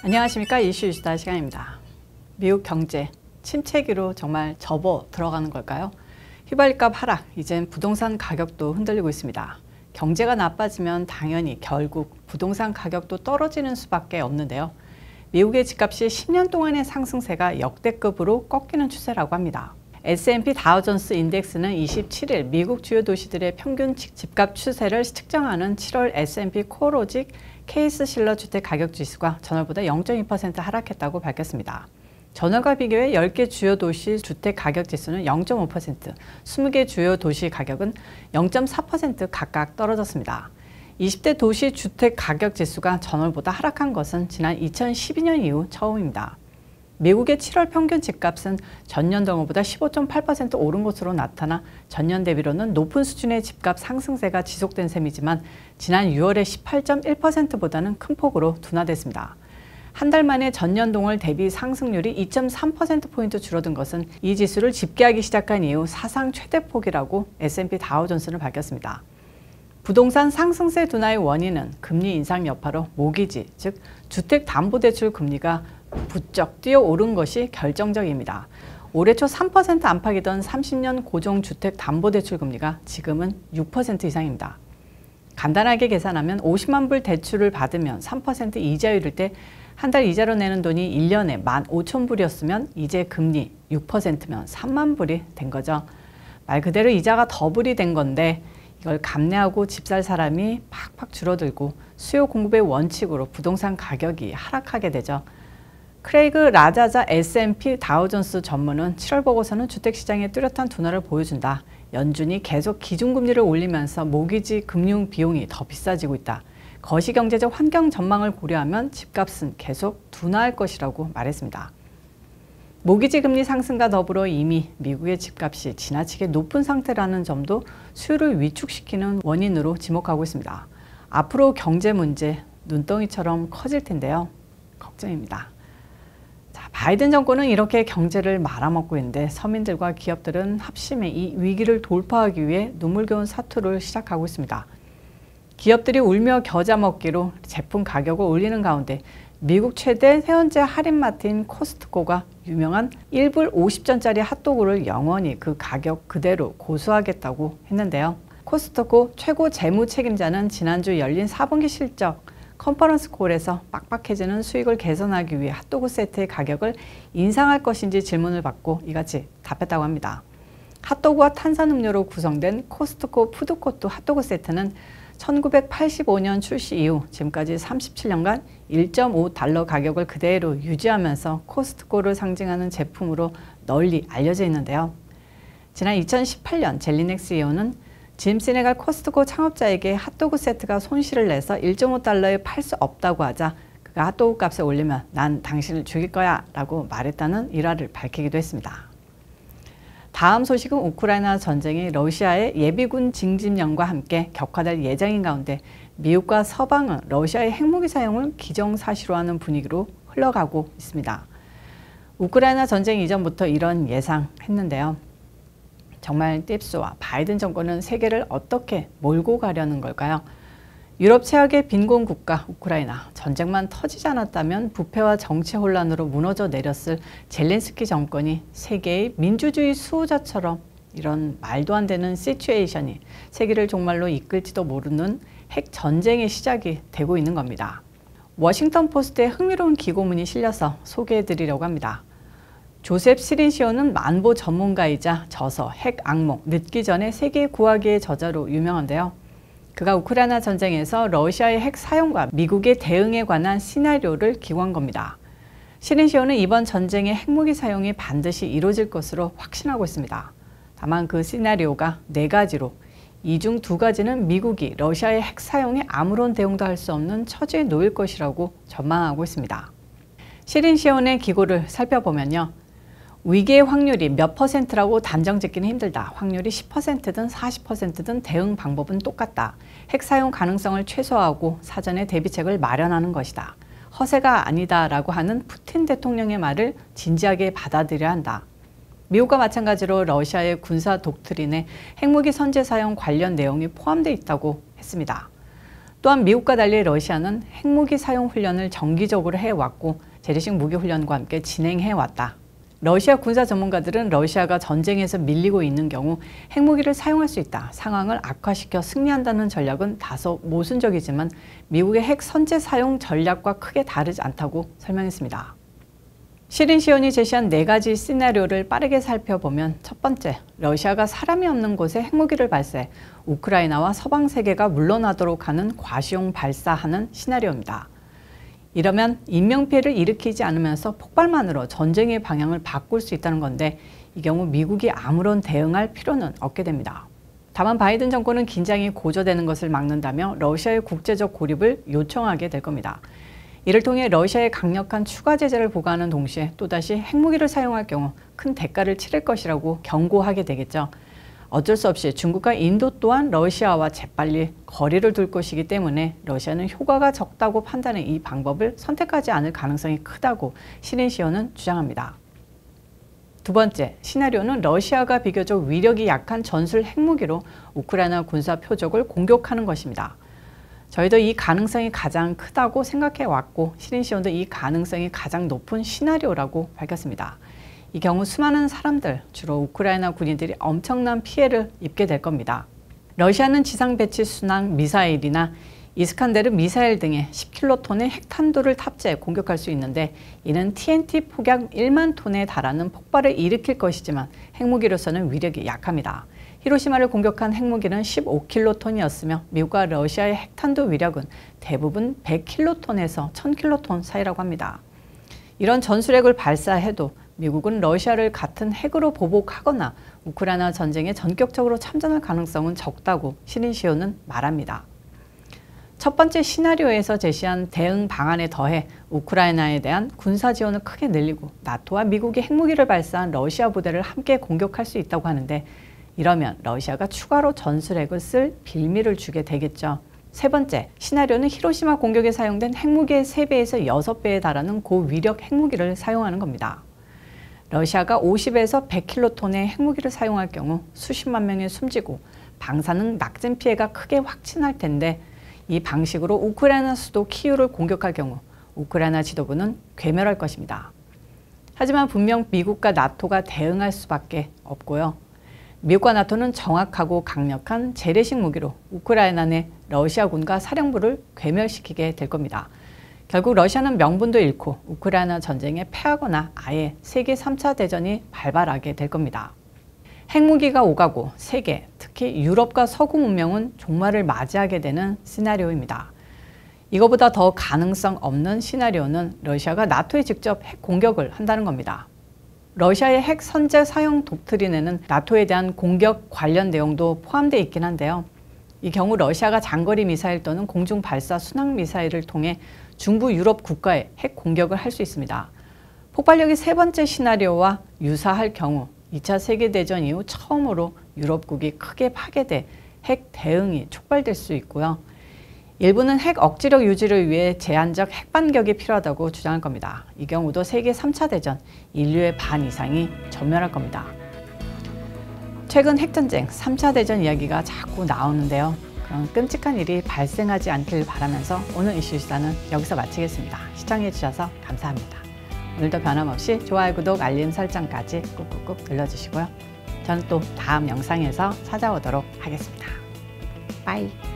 안녕하십니까. 이슈이슈다 시간입니다. 미국 경제 침체기로 정말 접어 들어가는 걸까요? 휘발유값 하락, 이젠 부동산 가격도 흔들리고 있습니다. 경제가 나빠지면 당연히 결국 부동산 가격도 떨어지는 수밖에 없는데요. 미국의 집값이 10년 동안의 상승세가 역대급으로 꺾이는 추세라고 합니다. S&P 다우존스 인덱스는 27일 미국 주요 도시들의 평균 집값 추세를 측정하는 7월 S&P 코어로직 케이스-실러 주택 가격 지수가 전월보다 0.2% 하락했다고 밝혔습니다. 전월과 비교해 10개 주요 도시 주택 가격 지수는 0.5%, 20개 주요 도시 가격은 0.4% 각각 떨어졌습니다. 20대 도시 주택 가격 지수가 전월보다 하락한 것은 지난 2012년 이후 처음입니다. 미국의 7월 평균 집값은 전년 동월보다 15.8% 오른 것으로 나타나 전년 대비로는 높은 수준의 집값 상승세가 지속된 셈이지만 지난 6월의 18.1%보다는 큰 폭으로 둔화됐습니다. 한 달 만에 전년 동월 대비 상승률이 2.3%포인트 줄어든 것은 이 지수를 집계하기 시작한 이후 사상 최대폭이라고 S&P 다우존스는 밝혔습니다. 부동산 상승세 둔화의 원인은 금리 인상 여파로 모기지, 즉 주택담보대출 금리가 부쩍 뛰어오른 것이 결정적입니다. 올해 초 3% 안팎이던 30년 고정주택담보대출 금리가 지금은 6% 이상입니다. 간단하게 계산하면 50만 불 대출을 받으면 3% 이자율일 때 한 달 이자로 내는 돈이 1년에 15,000불이었으면 이제 금리 6%면 3만 불이 된 거죠. 말 그대로 이자가 더블이 된 건데 이걸 감내하고 집 살 사람이 팍팍 줄어들고 수요 공급의 원칙으로 부동산 가격이 하락하게 되죠. 크레이그 라자자 S&P 다우존스 전문은 7월 보고서는 주택시장의 뚜렷한 둔화를 보여준다. 연준이 계속 기준금리를 올리면서 모기지 금융 비용이 더 비싸지고 있다. 거시경제적 환경 전망을 고려하면 집값은 계속 둔화할 것이라고 말했습니다. 모기지 금리 상승과 더불어 이미 미국의 집값이 지나치게 높은 상태라는 점도 수요를 위축시키는 원인으로 지목하고 있습니다. 앞으로 경제 문제 눈덩이처럼 커질 텐데요. 걱정입니다. 바이든 정권은 이렇게 경제를 말아먹고 있는데 서민들과 기업들은 합심해 이 위기를 돌파하기 위해 눈물겨운 사투를 시작하고 있습니다. 기업들이 울며 겨자 먹기로 제품 가격을 올리는 가운데 미국 최대 세원제 할인마트인 코스트코가 유명한 1불 50전짜리 핫도그를 영원히 그 가격 그대로 고수하겠다고 했는데요. 코스트코 최고 재무 책임자는 지난주 열린 4분기 실적 컨퍼런스 콜에서 빡빡해지는 수익을 개선하기 위해 핫도그 세트의 가격을 인상할 것인지 질문을 받고 이같이 답했다고 합니다. 핫도그와 탄산음료로 구성된 코스트코 푸드코트 핫도그 세트는 1985년 출시 이후 지금까지 37년간 1.5달러 가격을 그대로 유지하면서 코스트코를 상징하는 제품으로 널리 알려져 있는데요. 지난 2018년 젤리넥 CEO는 짐 시네갈 코스트코 창업자에게 핫도그 세트가 손실을 내서 1.5달러에 팔 수 없다고 하자 그가 핫도그 값을 올리면 난 당신을 죽일 거야 라고 말했다는 일화를 밝히기도 했습니다. 다음 소식은 우크라이나 전쟁이 러시아의 예비군 징집령과 함께 격화될 예정인 가운데 미국과 서방은 러시아의 핵무기 사용을 기정사실화하는 분위기로 흘러가고 있습니다. 우크라이나 전쟁 이전부터 이런 예상했는데요. 정말 팁스와 바이든 정권은 세계를 어떻게 몰고 가려는 걸까요? 유럽 최악의 빈곤 국가 우크라이나, 전쟁만 터지지 않았다면 부패와 정치 혼란으로 무너져 내렸을 젤렌스키 정권이 세계의 민주주의 수호자처럼 이런 말도 안 되는 시츄에이션이 세계를 정말로 이끌지도 모르는 핵 전쟁의 시작이 되고 있는 겁니다. 워싱턴 포스트에 흥미로운 기고문이 실려서 소개해드리려고 합니다. 조셉 시린시오는 만보 전문가이자 저서 핵 악몽, 늦기 전에 세계 구하기의 저자로 유명한데요. 그가 우크라이나 전쟁에서 러시아의 핵 사용과 미국의 대응에 관한 시나리오를 기고한 겁니다. 시린시오는 이번 전쟁의 핵무기 사용이 반드시 이루어질 것으로 확신하고 있습니다. 다만 그 시나리오가 4가지로 이 중 2가지는 미국이 러시아의 핵 사용에 아무런 대응도 할 수 없는 처지에 놓일 것이라고 전망하고 있습니다. 시린시온의 기고를 살펴보면요. 위기의 확률이 몇 %라고 단정 짓기는 힘들다. 확률이 10%든 40%든 대응 방법은 똑같다. 핵 사용 가능성을 최소화하고 사전에 대비책을 마련하는 것이다. 허세가 아니다라고 하는 푸틴 대통령의 말을 진지하게 받아들여야 한다. 미국과 마찬가지로 러시아의 군사 독트린에 핵무기 선제 사용 관련 내용이 포함되어 있다고 했습니다. 또한 미국과 달리 러시아는 핵무기 사용 훈련을 정기적으로 해왔고 재래식 무기 훈련과 함께 진행해왔다. 러시아 군사 전문가들은 러시아가 전쟁에서 밀리고 있는 경우 핵무기를 사용할 수 있다. 상황을 악화시켜 승리한다는 전략은 다소 모순적이지만 미국의 핵 선제 사용 전략과 크게 다르지 않다고 설명했습니다. 시린시온이 제시한 4가지 시나리오를 빠르게 살펴보면 첫 번째, 러시아가 사람이 없는 곳에 핵무기를 발사해 우크라이나와 서방 세계가 물러나도록 하는 과시용 발사하는 시나리오입니다. 이러면 인명피해를 일으키지 않으면서 폭발만으로 전쟁의 방향을 바꿀 수 있다는 건데 이 경우 미국이 아무런 대응할 필요는 없게 됩니다. 다만 바이든 정권은 긴장이 고조되는 것을 막는다며 러시아의 국제적 고립을 요청하게 될 겁니다. 이를 통해 러시아의 강력한 추가 제재를 부과하는 동시에 또다시 핵무기를 사용할 경우 큰 대가를 치를 것이라고 경고하게 되겠죠. 어쩔 수 없이 중국과 인도 또한 러시아와 재빨리 거리를 둘 것이기 때문에 러시아는 효과가 적다고 판단해 이 방법을 선택하지 않을 가능성이 크다고 시린시온은 주장합니다. 두 번째, 시나리오는 러시아가 비교적 위력이 약한 전술 핵무기로 우크라이나 군사 표적을 공격하는 것입니다. 저희도 이 가능성이 가장 크다고 생각해 왔고 시린시온도 이 가능성이 가장 높은 시나리오라고 밝혔습니다. 이 경우 수많은 사람들, 주로 우크라이나 군인들이 엄청난 피해를 입게 될 겁니다. 러시아는 지상 배치 순항 미사일이나 이스칸데르 미사일 등의 10킬로톤의 핵탄두를 탑재해 공격할 수 있는데 이는 TNT 폭약 1만 톤에 달하는 폭발을 일으킬 것이지만 핵무기로서는 위력이 약합니다. 히로시마를 공격한 핵무기는 15킬로톤이었으며 미국과 러시아의 핵탄두 위력은 대부분 100킬로톤에서 1000킬로톤 사이라고 합니다. 이런 전술핵을 발사해도 미국은 러시아를 같은 핵으로 보복하거나 우크라이나 전쟁에 전격적으로 참전할 가능성은 적다고 시린시온은 말합니다. 첫 번째 시나리오에서 제시한 대응 방안에 더해 우크라이나에 대한 군사 지원을 크게 늘리고 나토와 미국이 핵무기를 발사한 러시아 부대를 함께 공격할 수 있다고 하는데 이러면 러시아가 추가로 전술핵을 쓸 빌미를 주게 되겠죠. 세 번째, 시나리오는 히로시마 공격에 사용된 핵무기의 3배에서 6배에 달하는 고위력 핵무기를 사용하는 겁니다. 러시아가 50에서 100킬로톤의 핵무기를 사용할 경우 수십만 명이 숨지고 방사능 낙진 피해가 크게 확진할 텐데 이 방식으로 우크라이나 수도 키이우를 공격할 경우 우크라이나 지도부는 괴멸할 것입니다. 하지만 분명 미국과 나토가 대응할 수밖에 없고요. 미국과 나토는 정확하고 강력한 재래식 무기로 우크라이나 내 러시아군과 사령부를 괴멸시키게 될 겁니다. 결국 러시아는 명분도 잃고 우크라이나 전쟁에 패하거나 아예 세계 3차 대전이 발발하게 될 겁니다. 핵무기가 오가고 세계, 특히 유럽과 서구 문명은 종말을 맞이하게 되는 시나리오입니다. 이거보다 더 가능성 없는 시나리오는 러시아가 나토에 직접 핵 공격을 한다는 겁니다. 러시아의 핵 선제 사용 독트린에는 나토에 대한 공격 관련 내용도 포함되어 있긴 한데요. 이 경우 러시아가 장거리 미사일 또는 공중 발사 순항 미사일을 통해 중부 유럽 국가에 핵 공격을 할 수 있습니다. 폭발력이 세 번째 시나리오와 유사할 경우 2차 세계대전 이후 처음으로 유럽국이 크게 파괴돼 핵 대응이 촉발될 수 있고요. 일부는 핵 억지력 유지를 위해 제한적 핵 반격이 필요하다고 주장할 겁니다. 이 경우도 세계 3차 대전, 인류의 반 이상이 전멸할 겁니다. 최근 핵전쟁, 3차 대전 이야기가 자꾸 나오는데요. 그런 끔찍한 일이 발생하지 않길 바라면서 오늘 이슈 시사는 여기서 마치겠습니다. 시청해주셔서 감사합니다. 오늘도 변함없이 좋아요, 구독, 알림 설정까지 꾹꾹꾹 눌러주시고요. 저는 또 다음 영상에서 찾아오도록 하겠습니다. 빠이.